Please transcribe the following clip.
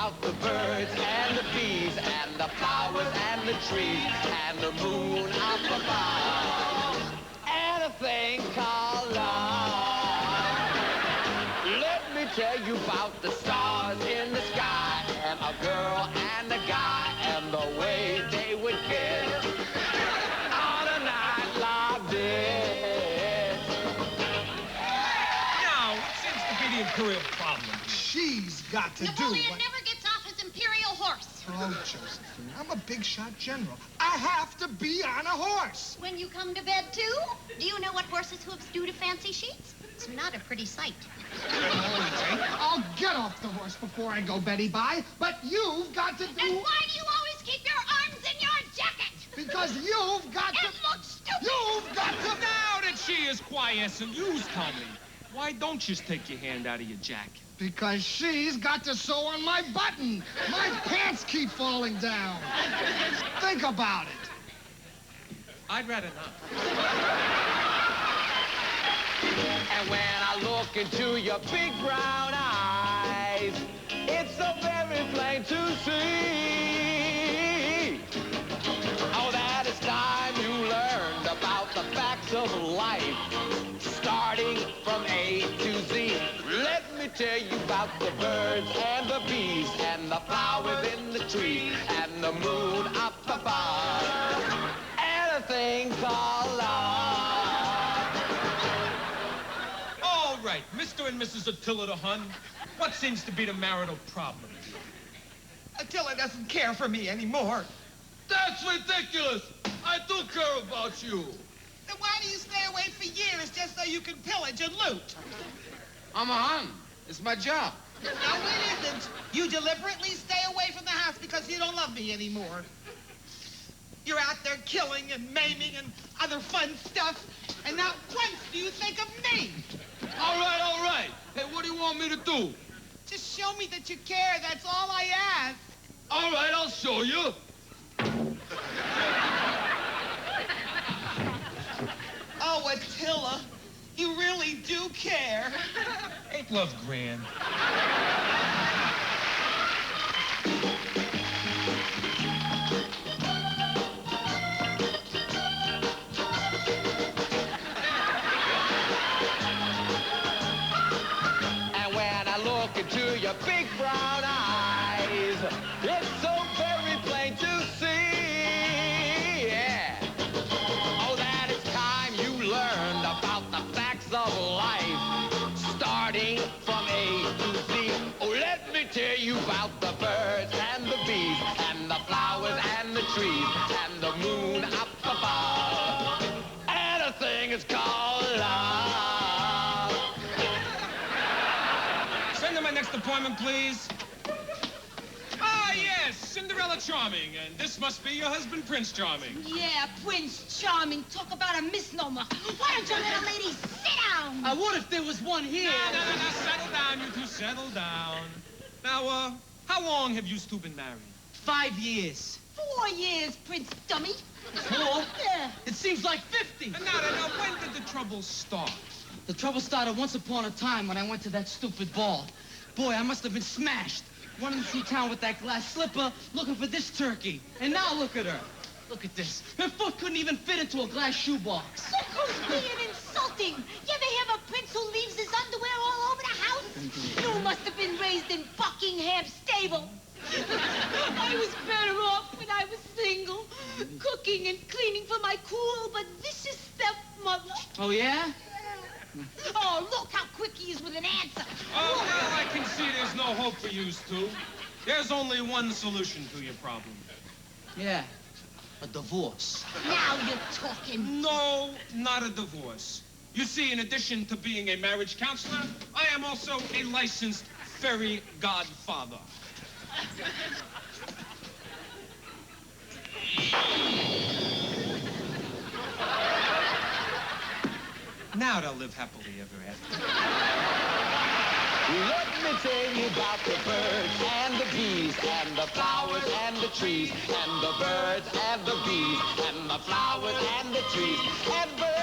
about the birds and the bees and the flowers and the trees and the moon up above and a thing called love. Let me tell you about the stars in the sky and a girl and a guy and the way they would kiss on a night like this. Now, what seems to be the imperial problem? She's got to Napoleon never gets off his imperial horse. Oh, Josephine, I'm a big shot general. I have to be on a horse. When you come to bed, too? Do you know what horses' hooves do to fancy sheets? It's not a pretty sight. I'll get off the horse before I go Betty Bye, but you've got to do... And why do you always keep your arms in your jacket? Because you've got to... It looks stupid. You've got to... Now that she is quiescent, you tell me. Why don't you just take your hand out of your jacket? Because she's got to sew on my button. My pants keep falling down. Think about it. I'd rather not. And when I look into your big brown eyes, it's so very plain to see. Oh, that it's time you learned about the facts of life, starting from A to Z. Let me tell you about the birds and the bees and the flowers in the trees and the moon up above and a thing called love. All right, Mr. and Mrs. Attila the Hun, what seems to be the marital problem? Attila doesn't care for me anymore. That's ridiculous. I do care about you. Then why do you stay away for years just so you can pillage and loot? I'm a Hun. It's my job. No, it isn't. You deliberately stay away from the house because you don't love me anymore. You're out there killing and maiming and other fun stuff, and not once do you think of me. All right, all right. Hey, what do you want me to do? Just show me that you care. That's all I ask. All right, I'll show you. Oh, Attila, you really do care. Ain't love grand? And when I look into your big brown eyes, it's so very plain to see. Yeah. Oh, that it's time you learned about the facts of life, starting from A to Z. Oh, let me tell you about the birds and the bees and the flowers and the trees and the moon up above. And a thing is called love. Send to my next appointment, please. Ah, yes, Cinderella Charming, and this must be your husband, Prince Charming. Yeah, Prince Charming. Talk about a misnomer. Why don't you let a lady sit down? What if there was one here? No, settle down, you two, settle down. Now, how long have you two been married? 5 years. 4 years, Prince Dummy. 4? Yeah. It seems like 50. Now, when did the trouble start? The trouble started once upon a time when I went to that stupid ball. Boy, I must have been smashed. Running through town with that glass slipper, looking for this turkey. And now look at her. Look at this. Her foot couldn't even fit into a glass shoebox. Look who's being insulting. You ever hear of a prince who leaves his underwear all over the house? You must have been raised in Buckingham stable. I was better off when I was single, cooking and cleaning for my cruel but vicious stepmother. Oh, yeah? Oh, look how quick he is with an answer. Oh, well, I can see there's no hope for you two. There's only one solution to your problem. Yeah. A divorce. Now you're talking. No, not a divorce. You see, in addition to being a marriage counselor, I am also a licensed fairy godfather. Now they'll live happily ever after. Let me tell you about the birds and the bees and the flowers and the trees and the birds and the bees and the flowers and the trees and birds